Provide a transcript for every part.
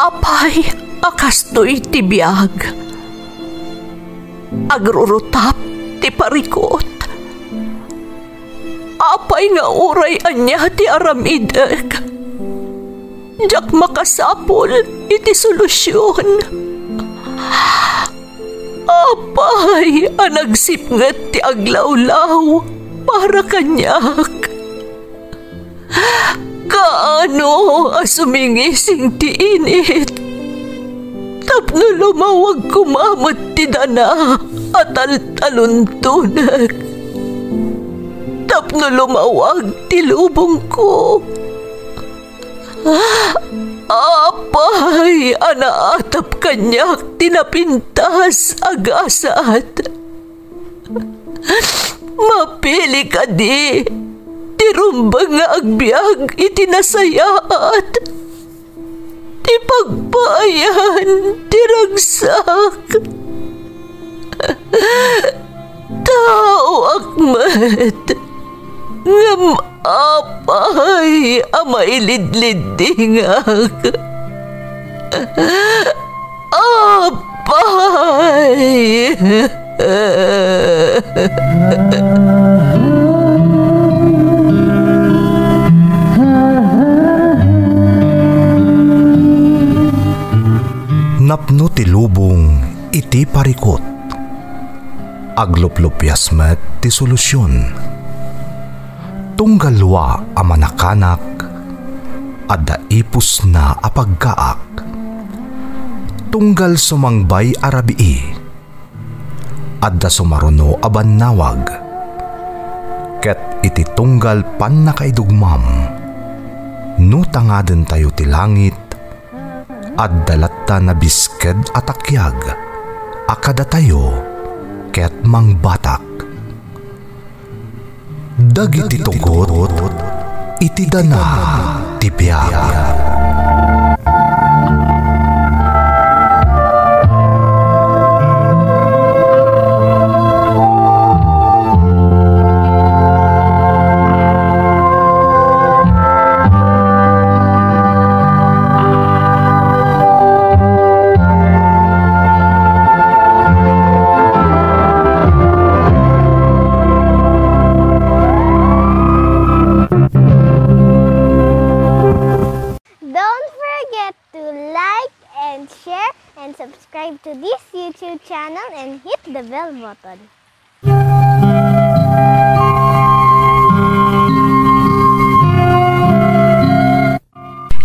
Apay, akastoy ti biyag. Agrurutap ti parikot. Apay nga uray anya ti aramidek. Jak makasapol iti solusyon. Apay, anagsipnget ti aglawlaw para kanyak. Kaano asumingising ti init. Tapno lumawag kumamot ti dana at taluntunak. Tapno lumawag ti lubong ko. Apay, anaatap kanyak tinapintas agasat. Mapili ka di, tirumbang nga agbyag itinasayaat. Ti pagpayan, tiragsak. Tao akmat, ngam apay, amailidlidingak. Apay. Napno ti lubong iti parikot. Agluplupyas met ti solusyon. Tunggalwa a manakanak adda ipus na apagkaak. Tunggal sumangbay arabii adda sumaruno a bannawag. Ket iti tunggal pan nakaidugmam no tangaden tayo ti langit adda latta na bisked atakyag akada tayo ket mangbatak. Dagiti tugot iti dana ti biag. Subscribe to this YouTube channel and hit the bell button.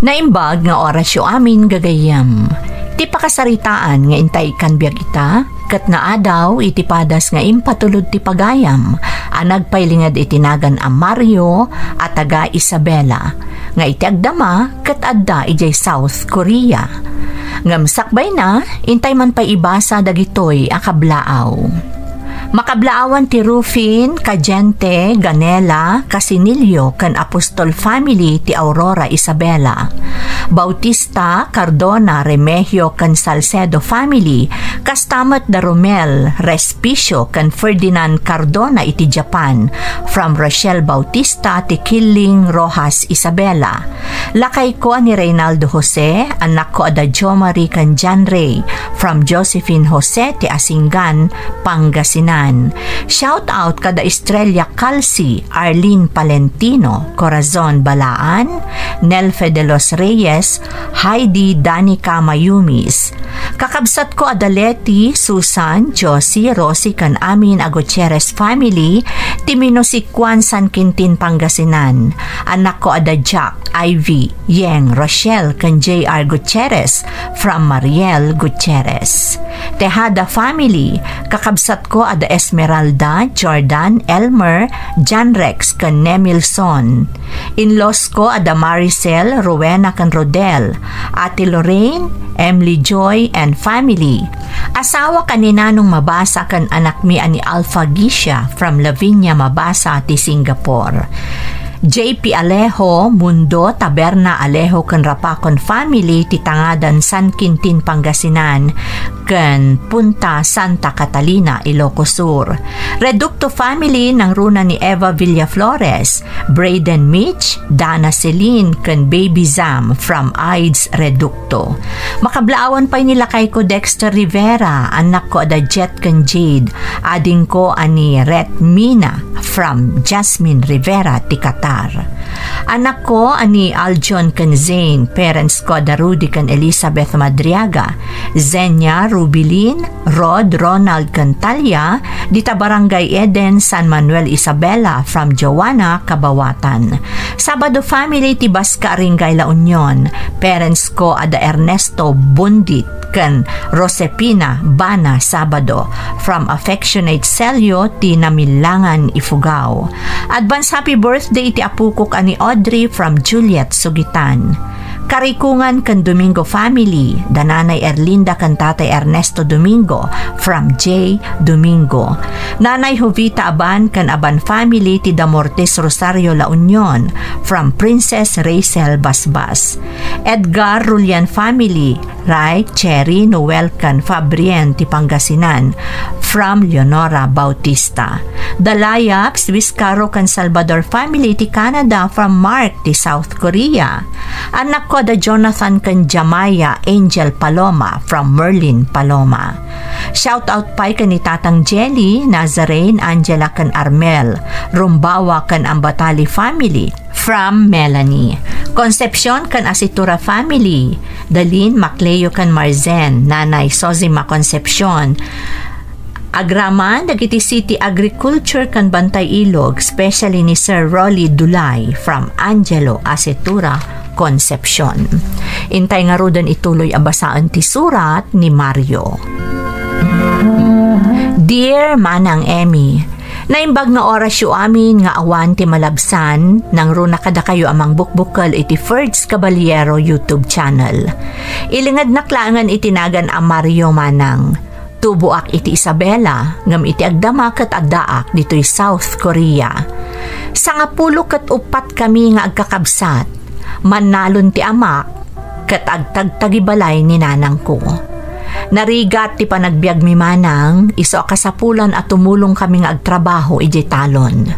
Naimbag nga orasyo amin gagayam. Ti pakasaritaan nga intay kan biag ita, kat naadaw iti padas nga impatulod ti pagayam, anagpailingad itinagan a Mario at taga Isabela, nga iti agdama kat adda ijay South Korea. Ngamsakbay na, intay man pa ibasa dagitoy akablaaw. Makablaawan ti Rufin, Kajente, Ganela, Casinilio, kan Apostol family ti Aurora Isabela. Bautista, Cardona, Remigio, kan Salcedo family, kastamat da Romel, Respicio, kan Ferdinand Cardona iti Japan, from Rochelle Bautista ti Killing, Rojas, Isabela. Lakay ko ni Reynaldo Jose, anak ko ada Jo Marie kan John Ray, from Josephine Jose ti Asingan, Pangasinan. Shout out kada Estrella Calci, Arlene Palentino, Corazon Balaan, Nelfe de los Reyes, Heidi Danica Mayumis. Kakabsat ko Adaleti, Susan, Josie, Rosie kan amin a Gutierrez family, Timino Sikwan San Quintin Pangasinan. Anak ko ada Jack, Ivy, Yeng, Rochelle kan J.R. Gutierrez from Mariel Gutierrez. Tejada family, kakabsat ko ada Esmeralda, Jordan, Elmer, John Rex kan Nemilson. In-laws ko ada Maricel, Rowena kan Rodel, Ate Lorraine, Emily Joy and family. Asawa kaninanong Mabasa kan anak mi ani Alpha Gisha from Lavinia Mabasa ti Singapore. JP Alejo, Mundo, Taberna Alejo ken Rapacon family ti tangadan San Quintin, Pangasinan ken Punta Santa Catalina, Ilocos Sur. Reducto family ng runa ni Eva Villaflores, Braden Mitch, Dana Celine ken Baby Zam from AIDS Reducto. Makablaawan pa'y nila kay ko Dexter Rivera, anak ko ada Jet ken Jade, ading ko ani Ret Mina from Jasmine Rivera ti Qatar. Anak ko ani Aljon ken Zane, parents ko da Rudy ken Elizabeth Madriaga, Zenya, Rubilin, Rod, Ronald ken Talia, dita Barangay Eden, San Manuel Isabela from Joanna, Kabawatan. Sabado family ti Basca Ringay La Union, parents ko ada Ernesto Bundit ken Rosepina Bana Sabado from Affectionate Celio ti Namilangan, Ifugao. Advance happy birthday ti apukok ani Audrey from Juliet, Sugitan. Karikungan ken Domingo family, dananay Erlinda ken tatay Ernesto Domingo from J. Domingo. Nanay Jovita Aban ken Aban family ti Damortes Rosario La Union from Princess Rachel Basbas. Edgar Rulian family, Ray, Cherry, Noel ken Fabrien ti Pangasinan from Leonora Bautista. Dalayap, Swiscaro ken Salvador family ti Canada from Mark ti South Korea. Anak ko da Jonathan ken Jamaya Angel Paloma from Merlin, Paloma. Shout out pa'y ken ni Tatang Jelly, Nazarene, Angela ken Armel, Rumbawa ken Ambatali family from Melanie. Concepcion ken Asitura family, Dalin, Macleo ken Marzen, Nanay Sozima Concepcion. Agraman, dagiti City Agriculture kan Bantay Ilog, especially ni Sir Rolly Dulay from Angelo Asitura Concepcion. Intay nga rodan ituloy abasaan ti surat ni Mario. Dear Manang Emmy, naimbag na oras yu amin nga awan ti malabsan nang runa kada kayo amang bukbukal iti Ferds Caballero YouTube channel. Ilingad naklangan itinagan ang Mario Manang. Tubuak iti Isabela, ngam iti agdama kat agdaak dito'y South Korea. Sa nga pulo kat upat kami nga agkakabsat, manalon ti amak, kat agtagtagibalay ni nanang ko. Narigat ti panagbiag mi manang, iso akasapulan at tumulong kami nga agtrabaho iti talon.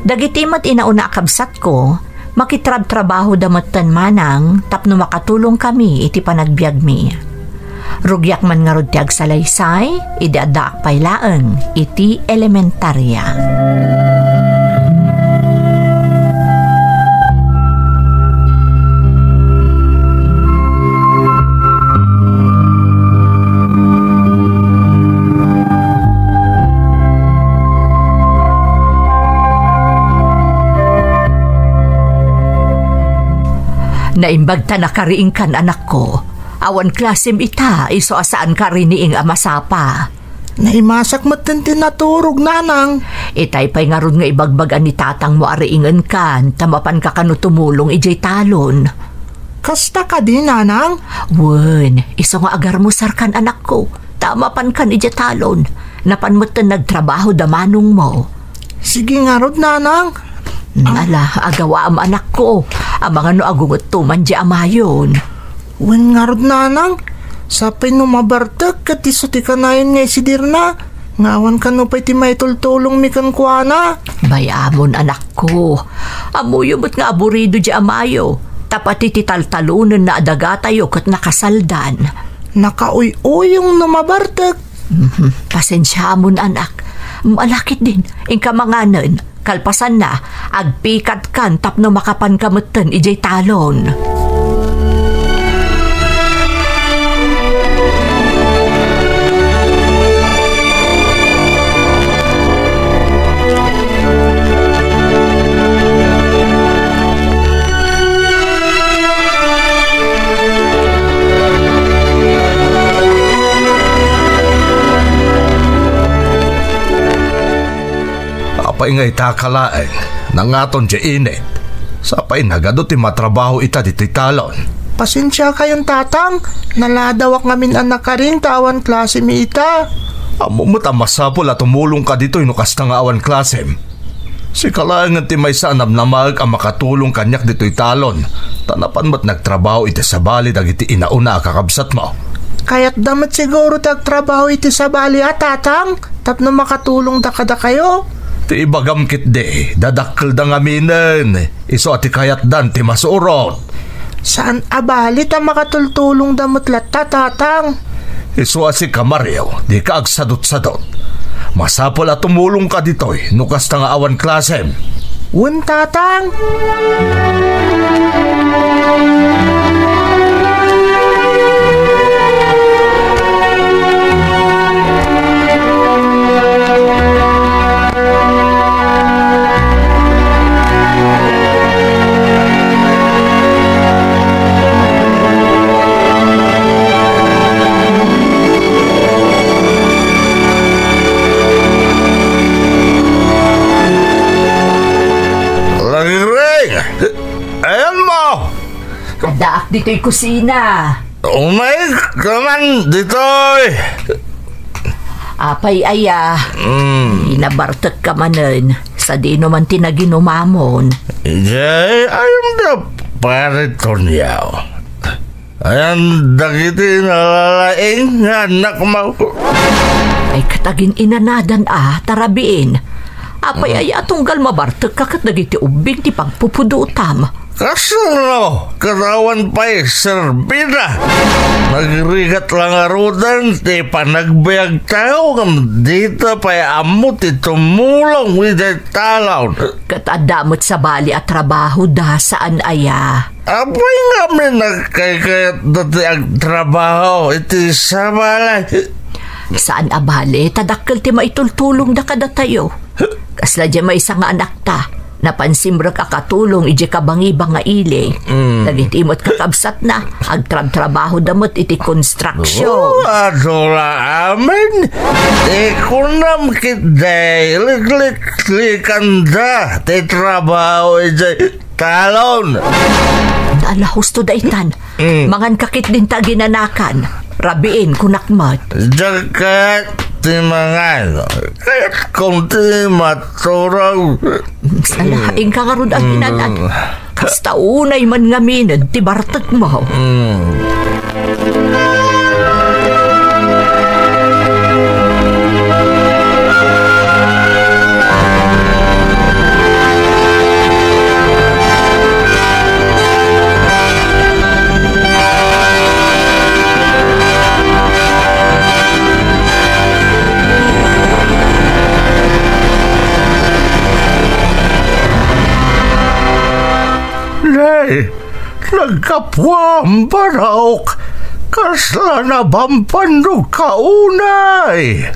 Dagitimat inauna akabsat ko, makitrab-trabaho damatan manang, tapno makatulong kami iti panagbiag mi. Rugyak man nga rod ti agsalaysay, idadaak paylaeng iti elementarya. Naimbag ta na kariing kan anak ko. Awan klasim ita, iso asaan ka riniing amasapa. Naimasak matin tinaturog, nanang. Itay pa'y nga ron nga ibagbagan ni tatang mo ariingan kan, tamapan ka kano tumulong ijay talon. Kasta ka din, nanang? Wen, iso nga agar mo sarkan anak ko, tamapan kan ijay talon, napan mo tan nagtrabaho damanong mo. Sige nga rod, nanang. Ala, agawa am anak ko, ang mga no agungot tuman di amayon. Wen nga rod, nanang, sapay no mabartak kat iso ti kanayon nga isidirna. Ngawan ka no pa'y ti may tultulong mi kan kuana. Bayamon anak ko, amuyo mo't nga aburido di amayo, tapati ti taltalunan na adagatayo kat nakasaldan. Nakauy-uyong no mabartak. Pasensya mon anak, malakit din, ingka manganan, kalpasan na, agpikat kan tapno makapan kamutan ijay talon. Sapay nga itakalaeng nangaton di init. Sapay nagado ti matrabaho ita di talon. Pasensya kayong tatang, naladawak ngamin anak ka rin tawan klase mi ita. Amo mo't amasapol at tumulong ka dito inukasta nga awan klasem. Si kalangan ti may sanab na mag ang makatulong kanyak dito'y talon. Tanapan mo't nagtrabaho iti sa bali dagiti inauna kakabsat mo. Kaya't damat siguro tagtrabaho iti sa bali tatang. Tapno makatulong da kada kayo. Ti ibagam kit de, dadakkel da ngaminen. Iso ati kayat dan ti masurot. Saan abali ta makatultulong damot latta tatang? Iso si kamaryaw, di ka agsadot-sadot. Masapol at tumulong ka dito'y nukas ta nga awan klasem. Un tatang. Ayan mo! Daak dito'y kusina. Umay kaman dito'y. Apay aya. Inabartek ka manen. Sa di naman tinaginumamon. Ijay, ayun da pariton yaw. Ayan dagiti nalalaing nga anak mo. Ay katagin inanadan tarabiin. Apay aya tunggal mabartek kakat dagiti ubing ti pagpupudutam. Kasano, katawan pa'y serbida. Nagrigat lang arudan, ti panagbayag tao, dito pa'y amot, ti tumulong with the talaw. Katadamot sa bali at trabaho da saan aya. Apay nga may nagkayat dati ang trabaho, iti sa balay. Saan abali, tadakkel ti maitultulong da kada tayo. Kasla di may isang anak ta. Napansimra kakatulong iji kabangi-banga ili. Dagiti imot kakabsat na. Agtrab-trabaho damot iti construction. Adula amin. Ikunam kitday. Liklikan da. Ti trabaho iji talon. Naala husto da itan. Mangan kakit din ta ginanakan. Rabiin kunakmat. Jagat timangan. Kaya't kung ti maturaw. Salaing kakarod ang inanan. Kasta unay man ngamin ti bartag mo. Nagkapwa ang barok. Kasla na bampandog kaunay.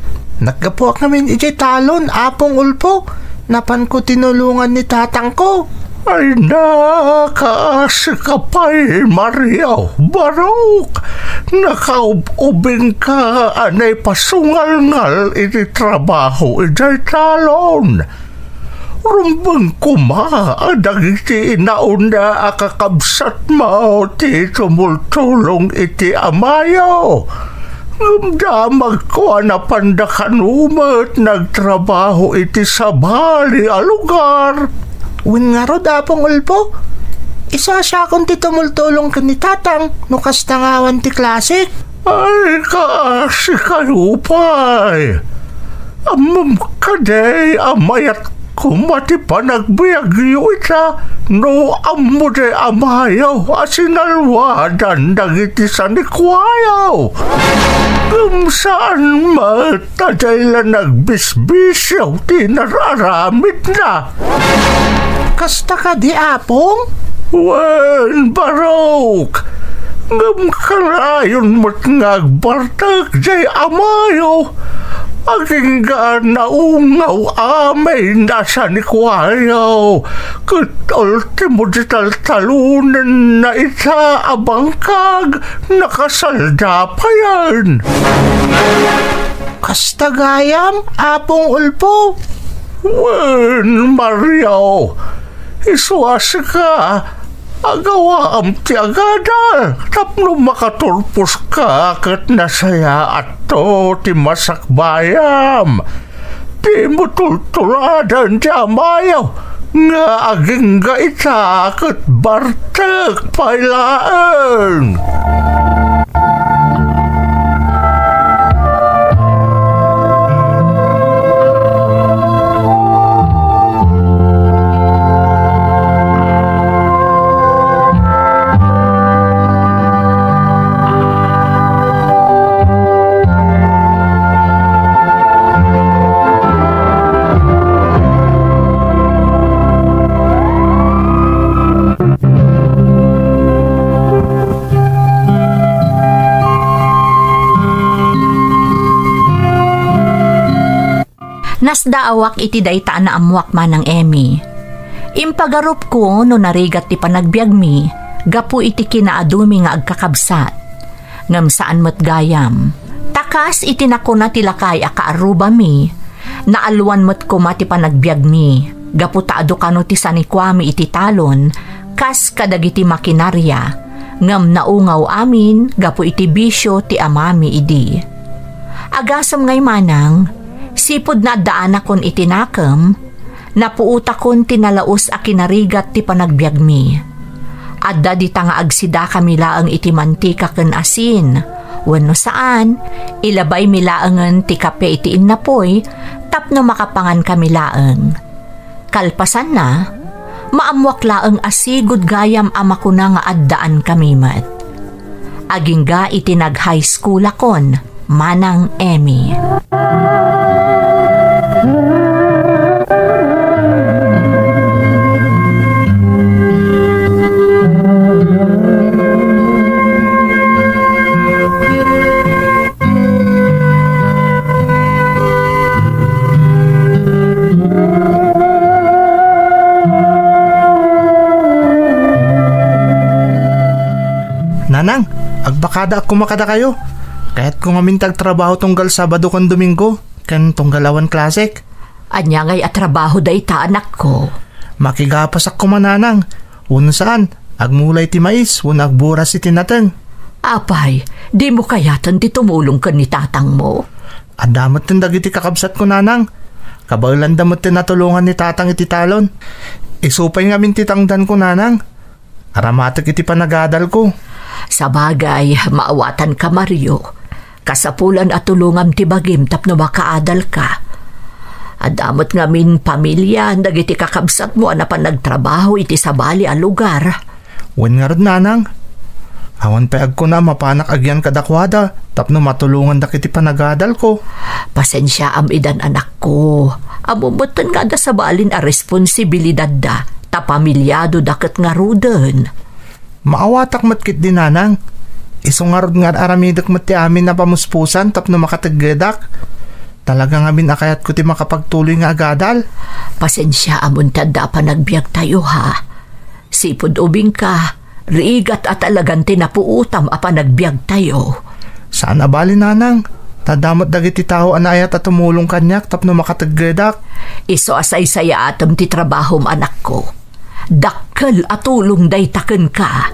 Nagkapuak namin iti talon, apong ulpo. Napan ko tinulungan ni tatang ko. Ay nakaasi ka pa'y Mariaw barok. Nakaubing ka anay pasungal-ngal iti trabaho iti talon. Rumbang kuma, dagiti inauna akakabsat mo ti tumultulong iti amayo. Damag ko na pandakanumot nagtrabaho iti sabali a lugar. Win nga ro dapong ulpo. Isa siya kung ti tumultulong ka ni tatang nukas tangawan ti klasik. Ay kaasi kayo pa'y. Amam kaday amayat kumati panagbiagyo ita no amude amayaw asinalwadan dagiti sanikwayaw. Saan matadayla nagbisbisyaw tinararamid na. Kasta ka di apong? Wen barok. Ngam karayon mo't ngagbartag jay amayaw. Aging na ungaw amay nasa ni kwayaw. Kat ultimo di taltalunan na isa abangkag nakasalda pa yan. Kasta gayam, apong ulpo. Wen, Mariaw, iswasi ka. Agawa am ti agadal. Tapno makatulpos ka kat nasaya ato ti masakbayam. Di mo tultuladan ti amayaw nga aging gaita kat bartek pailaan. Nasdaawak iti dayta na amwak man ng Emmy. Impagarup ko no narigat ti panagbiag mi, gapu iti kinaadumi nga agkakabsat. Ngam saan mo't gayam. Takas iti nakuna ti lakay akaaruba mi, naalwan mo't kuma ti panagbiag mi, gapu taado kano ti sanikwami iti talon, kas kadagiti makinarya, ngam naungaw amin, gapu iti bisyo ti amami idi. Agasam ngay manang, sipod na daan akon itinakam, napuuta kon tinalaos a kinarigat ti panagbiag mi. Adda di ta nga agsida kami laang iti mantika ken asin, wenno saan, ilabay mi laangan ti kape iti innapoy, tapno makapangan kami laang. Kalpasan na, maamwak laang asigod gayam ama ko na nga addaan kami mat. Agingga iti nag-high school akon, manang Emmy. Nanang, agbakada ako makada kayo. Kahit kung amintag trabaho tunggal Sabado kan Domingo, kan tunggal awan klasik. Anya ngay at trabaho day ta anak ko. Makigapas ako mananang. Uno saan, agmulay ti mais, uno agburas iti nateng. Apay, di mo kayatan ti tumulong ka ni tatang mo? Adamot tin dagiti kakabsat ko nanang. Kabailan damot tin natulungan ni tatang iti talon. Isupay ngamin ti tangdan ko nanang. Aramatik iti panagadal ko. Sa bagay, maawatan ka Mario. Kasapulan at tulungam ti bagim tapno makaadal ka. Adamot ngamin pamilya, nagiti kakabsat mo na pa nagtrabaho iti sabali a lugar. Wen nga rod nanang. Awan paag ko na mapanak agyan kadakwada, tapno matulungan dakiti panagadal ko. Pasensya am idan anak ko. Amubutan nga da sabalin a responsibilidad da, ta pamilyado daket nga ruden. Maawatak matkit din nanang. Isungarod nga aramidak mati amin na pamuspusan tapno makataggedak. Talagang amin akayat ko ti makapagtuloy nga agadal. Pasensya amuntad da pa nagbiag tayo ha. Sipod ubing ka, riigat at alagan tinapuutam apa nagbiag tayo. Saan abali nanang? Tadamot dagiti tao anayat at tumulong kanyak tapno makataggedak. Iso asay saya atam ti trabahom anak ko. Dakkel at tulong day taken ka.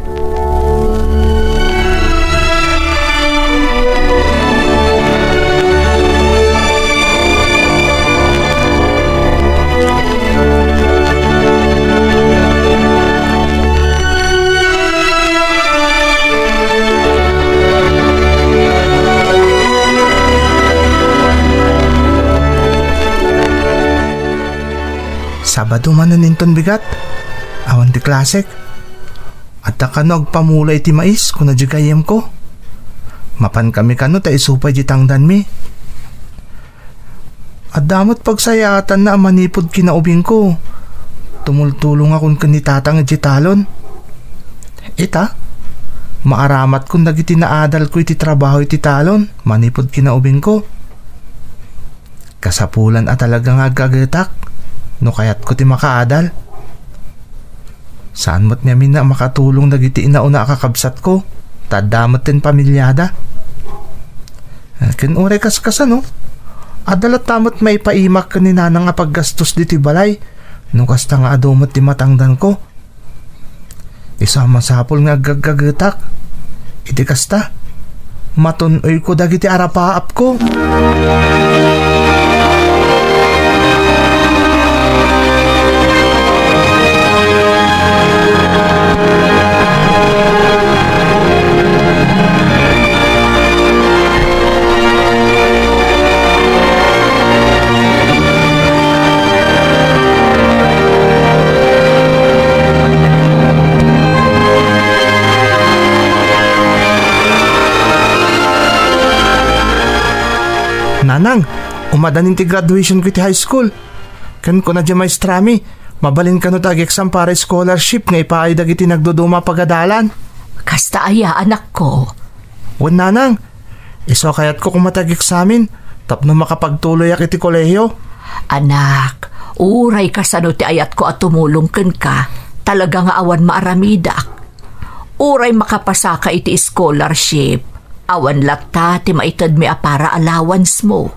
Sabado man naninton bigat. Awan ti klasik. At kanog pamulay ti mais kung nadjigayem ko. Mapan kami kano ta isupay di tangdan mi. At damot pagsayatan na manipod kinaubing ko. Tumultulong akong kanitatang di talon. Ita, maaramat kung nagiti naadal ko iti trabaho iti talon. Manipod kinaubing ko. Kasapulan at talagang agagatak. No kayat ko ti makaadal. Saan mo't namin na makatulong dagiti inauna kakabsat ko. Tadamot tin pamilyada. Ken ore kaskas no. Adalat tamot may paimak kanina nga paggastos diti balay. No kasta nga adumot ti matangdan ko. Isama sapol nga gagagetak. Iti kasta. Matunoy ko dagiti arapaap ko. Nanang, umadanin ti graduation ko ti high school. Kan ko na dyan maestrami, mabalin ka no tag-exam para scholarship nga ipaay dagiti nagduduma pagadalan. Kasta aya, anak ko. Wan nanang, iso kayat ko kung matag-examin, tapno makapagtuloy ak iti kolehiyo. Anak, uray ka sa no ti ayat ko at tumulong ka. Talaga nga awan maaramidak. Uray makapasa ka iti scholarship. Awan latta ti maitad mi para allowance mo.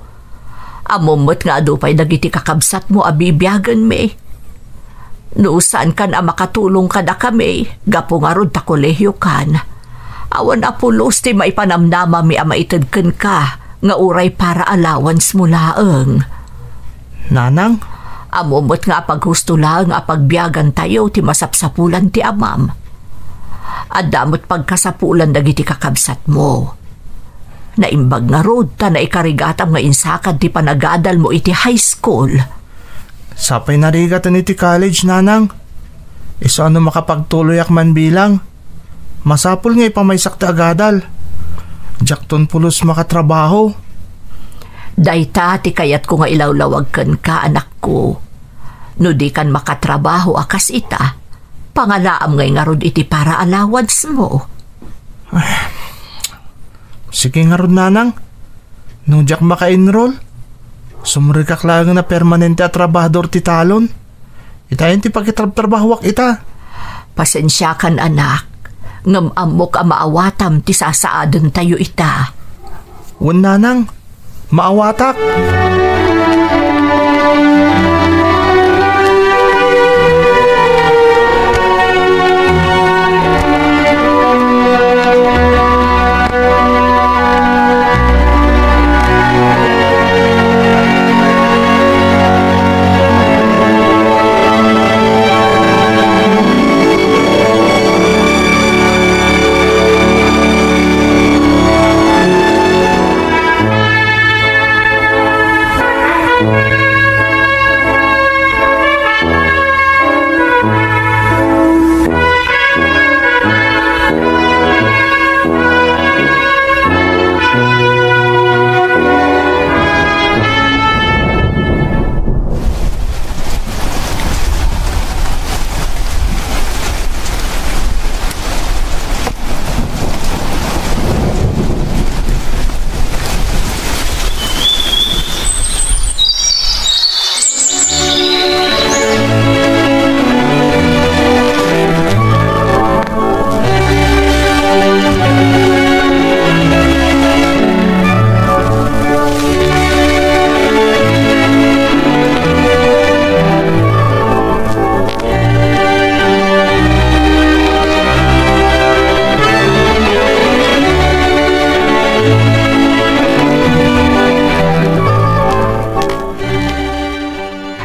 Amumot nga adupay dagiti kakabsat mo abibiyagan mi. Nuusan kan a makatulong ka na kami, gapo nga rod ta kolehiyo kan. Awan apulos ti maipanamnama mi a maitad ka, nga uray para allowance mo laeng. Nanang? Amumot nga paghusto lang a pagbiyagan tayo ti masapsapulan ti amam. Adamot pagkasapulan dagiti kakabsat mo. Naimbag nga rod ta na ikarigatam nga insakad ti panagadal mo iti high school. Sapay narigatan iti college, nanang. Iso ano makapagtuloy ak man bilang. Masapul nga ipamaysak ti agadal. Jakton pulos makatrabaho. Dayta ti kayat ko nga ilawlawag ka, anak ko. No di kan makatrabaho akas ita, pangalaam ngay nga rod iti para allowance mo. Sige nga rod, nanang. Nung jak maka-enroll, sumurikak lang na permanente at trabahador ti talon. Itayin ti pagkitrabahawak ita. Pasensya kan, anak. Ngamamok a maawatam ti sasaadon tayo ita. Wan, nanang. Maawatak.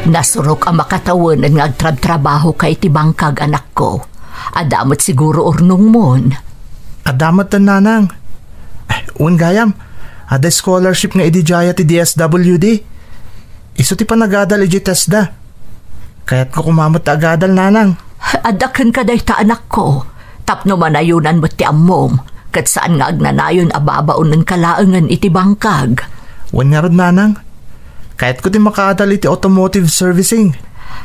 Nasurok ang makatawanan nga agtrab-trabaho kay ti bangkag, anak ko. Adamot siguro urnong mon. Adamot na, nanang. Gayam, ada scholarship nga idijaya ti DSWD. Iso ti panagadal iji TESDA. Kaya't ko kumamot ta agadal, nanang. Adakan ka day ta, anak ko. Tapno manayunan mo ti ammom. Kat saan nga agnanayon ababaon ng kalaangan iti bangkag. Wan nga rod, nanang. Kahit ko ti makaadal iti automotive servicing.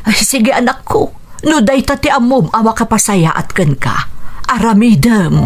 Ay, sige, anak ko. No day ta ti ammom a makapasaya at kan ka. Aramidem.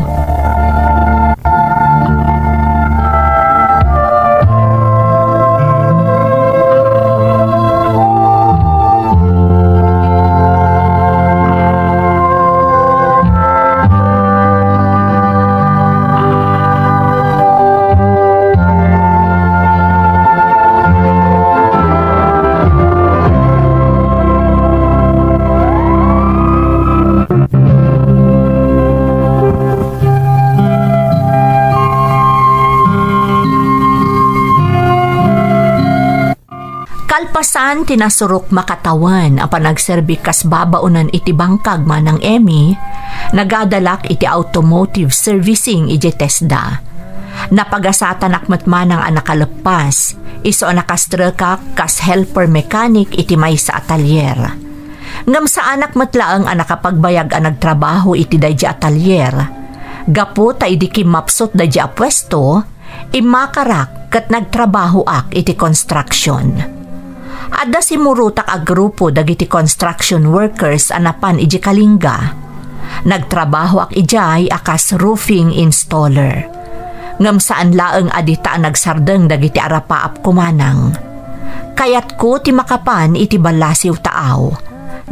Kalpasan tinasurok makatawan ang panagserbi kas babaunan iti bangkag manang Emmy, nagadalak iti automotive servicing iti TESDA. Napagasatan akmatmanang anakalepas, iso anakastrelkak kas helper mechanic iti may sa atelier. Ngam sa anak matlaang anakapagbayag ang nagtrabaho iti dayja atelier. Gapo ta idi kimapsot dayja pwesto, imakarak kat nagtrabaho ak iti construction. Adda si murutak a grupo dagiti construction workers anapan iji Kalinga. Nagtrabaho ak ijay akas roofing installer. Ngam saan laeng adita nagsardeng dagiti arapaap kumanang. Kayat ko ti makapan iti balasiw taaw.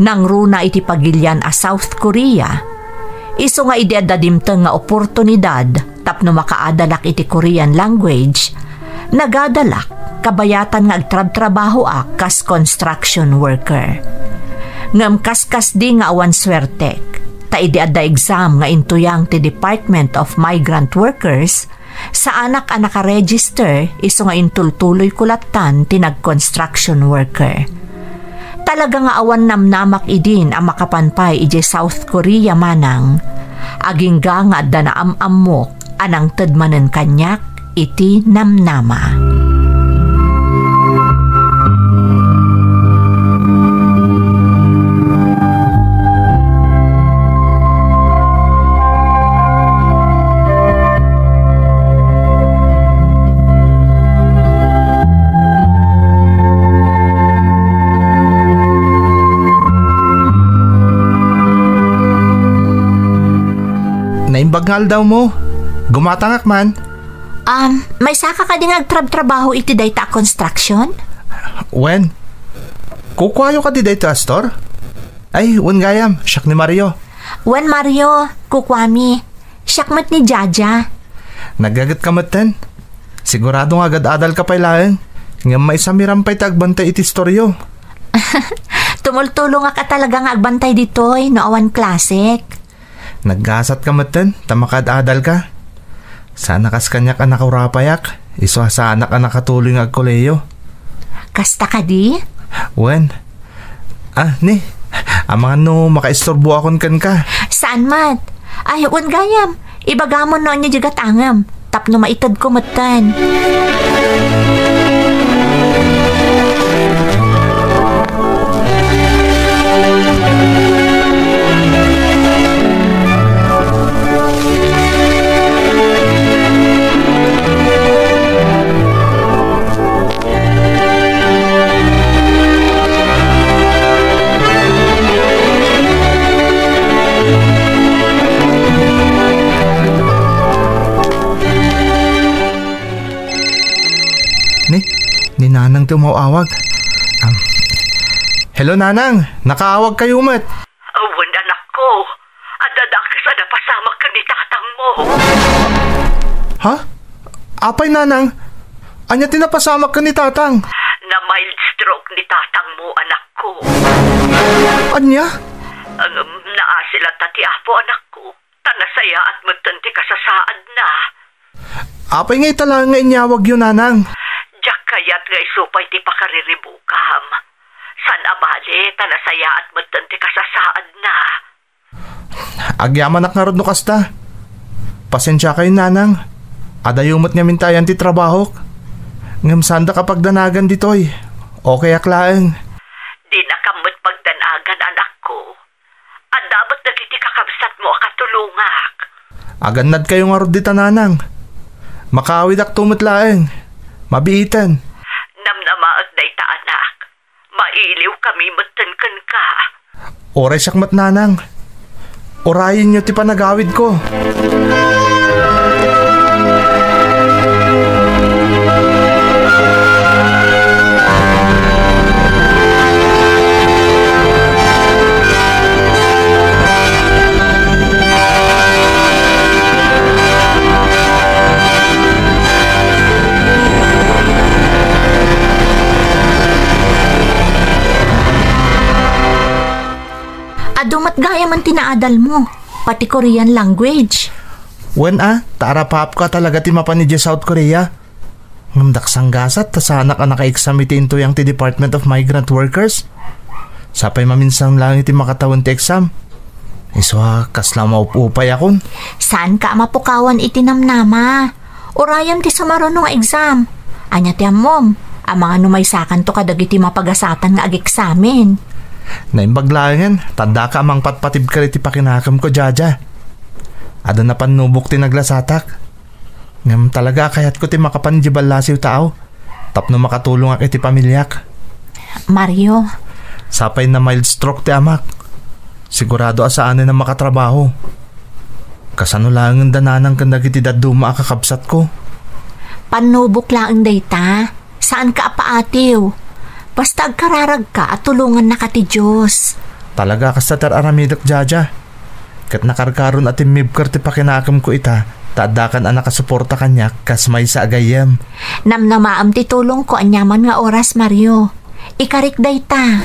Nang runa iti pagilyan a South Korea. Iso nga iti adadimteng nga oportunidad tapno makaadalak iti Korean language. Nagadalak kabayatan nga agtrab-trabaho ak kas construction worker. Ngam kaskas di nga awan swertek. Ta iti adda exam nga intuyang ti Department of Migrant Workers sa anak a nakaregister iso nga intultuloy kulatan ti nag-construction worker. Talaga nga awan namnamak idin ang makapanpay ije South Korea manang. Aging nga adda na amamok anang tedmanen kanyak iti namnama. Naimbagngal daw mo. Gumatangak man. May saka ka din agtrab-trabaho iti dayta construction? Wen? Kukwayo ka di dayta store? Ay, wen gayam. Siyak ni Mario. Wen Mario, kukwami. Siyakmat ni Jaja. Nagagat ka maten. Siguradong agad adal ka pailaeng. Nga may samirampay tagbantay iti storyo. Tumultulong ka talaga nga agbantay ditoy no awan klasik. Naggasat ka maten, tamakad adal ka. Sana kas kanyak anak urapayak, iso sa anak nakatuloy ng agkoleyo. Kasta ka di? Wen? Ni, amang ano, makaistorbo akon kan ka. Saan mat? Ay, un gayam. Ibagamon noon niya jagat angam. Tapno maitad ko matan. Ni Nanang tumawag. Hello Nanang, nakaawag kayo mat. Awan anak ko, adadakas na pasamak ka ni tatang mo. Ha? Apay Nanang, anya tinapasamak ka ni tatang? Na mild stroke ni tatang mo anak ko. Anya? Naa sila tati apo anak ko, tanasaya at magtanti kasasaad na. Apay ngay talaga nga inyawag yun Nanang. Jak kayat nga isupay ti pakariribukam. San abali, tanasaya at magtanti kasasaad na. Agyaman ak narod no kasta. Pasensya kayo Nanang. Adayumot nga mintayan ti trabaho. Ngam sanda kapag danagan ditoy. Okay aklaeng. Di nakamot pagdanagan anak ko. At dapat nagiti kakabsat mo akatulungak. Aganad kayo nga rod dita Nanang. Makawid ak tumutlaeng. Mabiitan. Namnamaag na ita anak. Mailiw kami matankan ka. Oray sakmat Nanang. Orayin nyo ti panagawid ko. Adumat gaya man tinaadal mo, pati Korean language. Wen tarapap ka talaga ti mapan ni South Korea. Ngamdaksang gasat ta sa anak naka-exam iti into yang ti Department of Migrant Workers. Sapay maminsang lang iti makatawan ti exam. Iswa kasla maupupay akon. Saan ka mapukawan iti namnama? Urayam ti sumaruno nga exam. Anya ti amom, ang mga numaysakan to kadag iti mapagasatan nga ag-examen. Naimbaglangan, tanda ka amang patpatib ka iti pakinakam ko, Jaja. Ada na panubok ti naglasatak. Ngam talaga kayat ko ti makapanjibal lasiw tao. Tapno makatulong ak iti pamilyak. Mario, Sapay na mild stroke ti amak. Sigurado asaan na makatrabaho. Kasano lang ang dananang kandag iti daduma akakabsat ko. panubok laang dayta. Saan ka apaatiw? Basta agkararag ka at tulungan na ka ti Diyos. Talaga kas tatar aramidok jaja. Kat nakarkaron at imibkar ti pakinakam ko ita. Taadakan ang nakasuporta kanya kas may sa agayem. Namnamaam ti tulong ko anyaman nga oras, Mario. Ikarik dayta.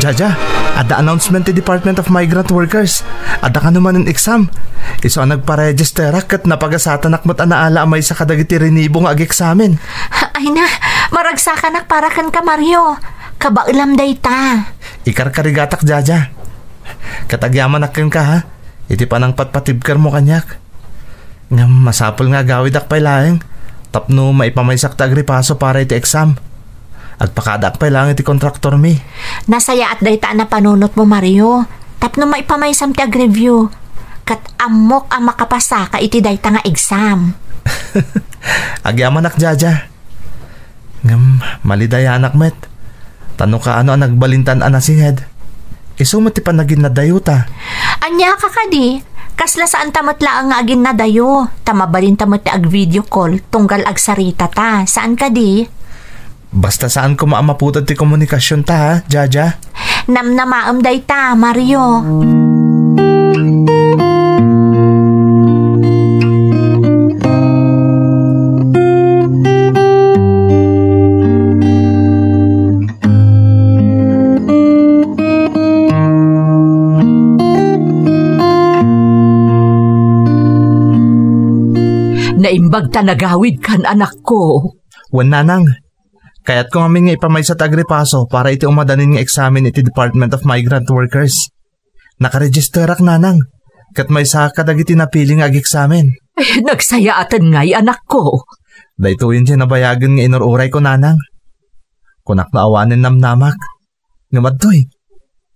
Jaja, ada announcement ti Department of Migrant Workers. Ada ka naman ng exam. Iso ang nagpa-register kat napagasatan akmat anaala amay sa kadagiti rinibo nga ag-examen. Ay na, maragsakan para kan ka, Mario. Kabailam dayta. Ikarkarigatak, Jaja. Katagyaman akin ka ha. Iti panang patpatibkar mo kanyak. Nga masapol nga gawid ak pailaeng. Tapno maipamaysak ta agripaso para iti exam. Agpakadak pa lang iti kontraktor mi. Nasaya at dayta na panunot mo, Mario. Tapno maipamaysam ti ag-review. Kat amok ang makapasa ka iti dayta nga exam. Agyaman ak, Jaja. Ngam, malidaya anak met. Tanong ka ano ang nagbalintan anasinghed. Isumat ti panagin na dayuta. Anya ka kadi. Kasla saan tamat laang nga agin na dayo. Tamabalin tamat ti ag-video call. Tunggal agsarita ta. Saan ka di? Basta saan ko maamaputad ti komunikasyon ta ha, Jaja? Namnamaam dayta, Mario. Naimbag ta nagawid kan anak ko. Wan nanang. Kaya't kung amin nga ipamay sa tagripaso para iti umadanin nga examen iti Department of Migrant Workers. Nakaregister ak nanang. Kat may sa kadagiti napiling ag-examen. Nagsayatan nga'y anak ko. Daytoyin siya nabayagan nga inururay ko nanang. Kunak na awanin namnamak. Ngamadtoy.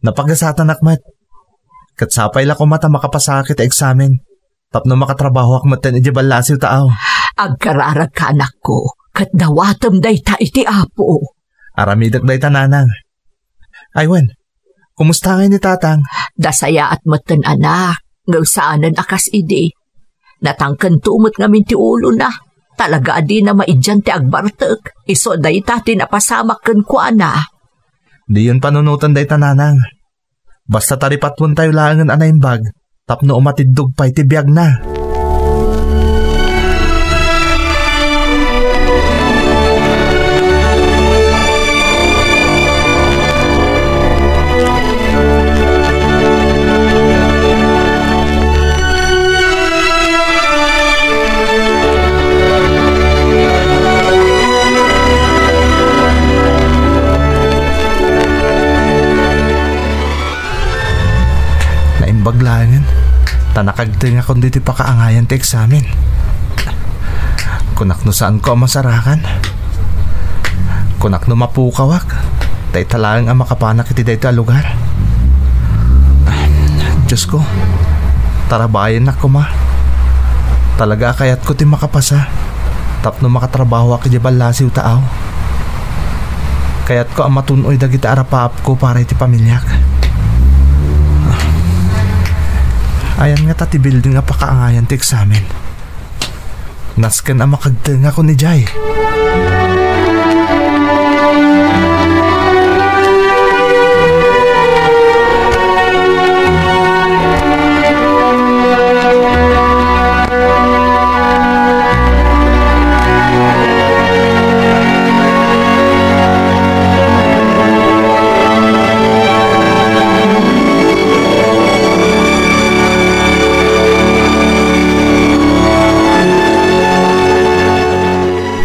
Napagasatan akmat. Kat sapay la ko mata makapasakit examen. Tapno makatrabaho akmatan iti balasiw taaw. Agkararag ka anak ko. Kat dawatam dayta iti apo. Aramidak dayta nanang. Aywan, kumusta ngayon ni tatang? Dasaya at matan anak. Ngaw saanan akas ide. Natangkan tumot ngamin ti ulo na. Talaga adi na maidyan ti agbartek. Iso dayta tinapasamak kan ko ana. Di yun panunutan dayta nanang. Basta taripatpun tayo langan anaimbag. Tapno umatidog pa iti biyag na. Baglangan. Tanakagting ako dito pa kaangayan ti examen. Kunak no saan ko masarakan. Kunak no mapukawak. Tay talagang ang makapanak iti dito lugar. Diyos ko. Tarabayan ako ma. Talaga kayat ko ti makapasa. Tapno makatrabaho ako di balasiw taaw. Kayat ko ang matunoy dagiti arapap ko para iti pamilyak. Ayan nga tati building nga pakaangayan ti examen. Naskan ang makagteng ako ni Jai.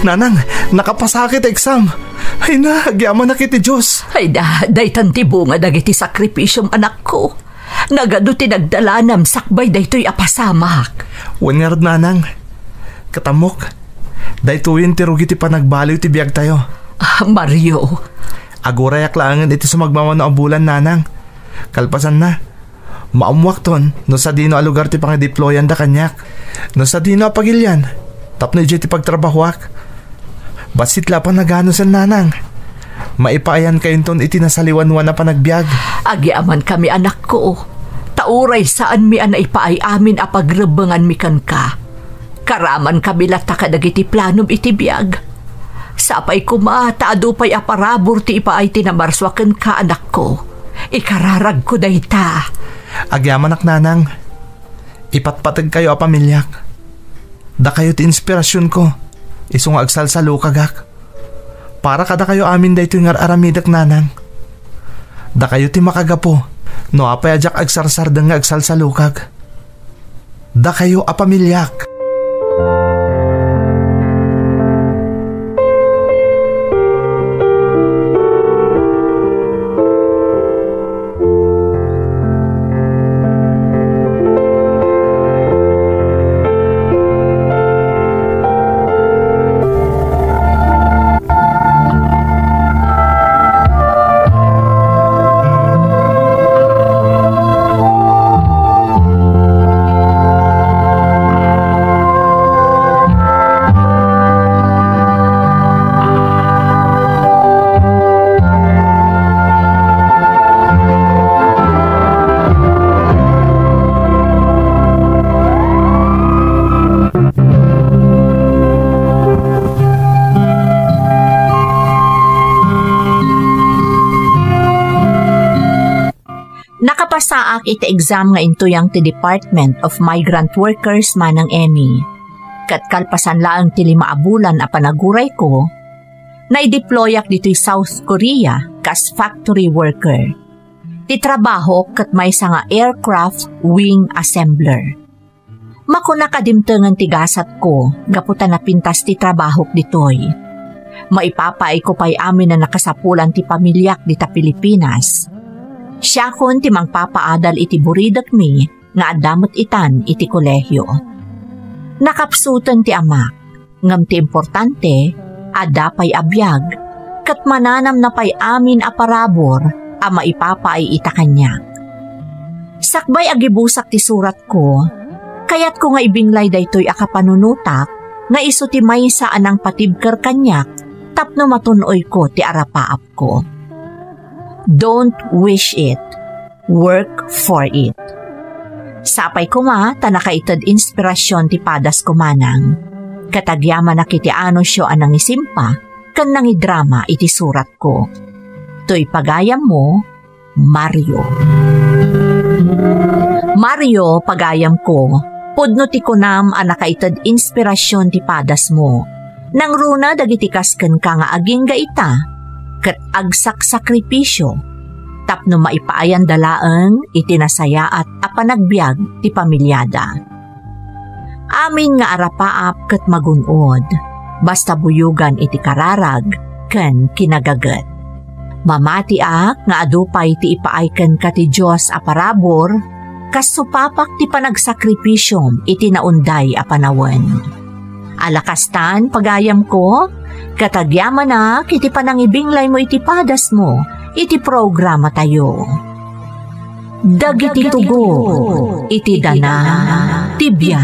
Nanang, nakapasakit exam. Ay na, agyaman na kiti Diyos. Ay day tantibo nga dagiti sakripisyong anak ko. Nagado tinagdalanam sakbay daytoy apasamak. Wanyard nanang, katamok. Daytoyin ti rugi ti panagbaliw ti biyag tayo. Mario. Agurayak laangan iti sumagmaman na ambulan nanang. Kalpasan na. Maumwak ton, no sa dino alugar ti pangidiployan da kanyak. No sa dino apagilyan, tapno iti ti pagtrabahuak. Basit la pa nagano sa nanang. Maipaayan kayo ton iti nasaliwanwan na panagbiag. Agyaman kami anak ko. Tauray saan mi ana ipaay amin a pagrebengan mi kan ka. Karaman kami lata kadagiti planom iti biag. Sapay kumata adupay aparabor ti ipaay tinamarswaken ka anak ko. Ikararag ko dayta. Agyaman ak nanang. Ipatpatag kayo a pamilyak. Da kayo ti inspirasyon ko. Isong agsal sa lukagak. Para kada kayo amin dayto yung aramidak nanang. Da kayo ti makagapo. No apay ajak agsarsardang nga agsal sa lukag. Da kayo a pamilyak. Nakapasaak iti exam nga intuyang ti Department of Migrant Workers manang Emmy. Kat kalpasan laang ti 5 abulan a panaguray ko, naideployak dito'y South Korea kas factory worker. Ti trabaho kat may nga aircraft wing assembler. Makuna kadimtengan ti gasat ko, gaputan na pintas ti trabaho ditoy. Maipapaay ko pa'y amin na nakasapulan ti pamilyak dita Pilipinas. Siya kon ti mangpapaadal iti buridak mi nga adamot itan iti kolehyo. Nakapsutan ti amak, ngam ti importante, adapay abiyag, kat mananam na pay amin aparabor a maipapaay ita kanyak. Sakbay agibusak ti surat ko, kayat ko nga ibinglay daytoy akapanunutak nga iso ti maysa anang patibker kanyak tapno matunoy ko ti arapaap ko. Don't wish it. Work for it. Sapay ko nga, tanakaitad inspirasyon ti padas kumanang. Katagyaman na kiti anosyo anang isimpa, kan nangidrama iti surat ko. To'y pagayam mo, Mario. Mario, pagayam ko, pudno ti kunam anakaitad inspirasyon ti padas mo. Nang runa dagiti kasken ka nga aging gaita, ket agsak sakripisyo, tapno maipaayan dalaeng itinasaya at apanagbiag ti pamilyada. Amin nga arapaap ket magunod, basta buyugan iti kararag ken kinagaget. Mamatiak nga adupay ti ipaay ken ka ti Diyos a parabor, kas supapak ti panagsakripisyom iti naunday a panawen. Alakastan pagayam ko, katagyaman na kiti panangibinglay mo iti padas mo, iti programa tayo. Dagiti tugo, iti dana, tibya.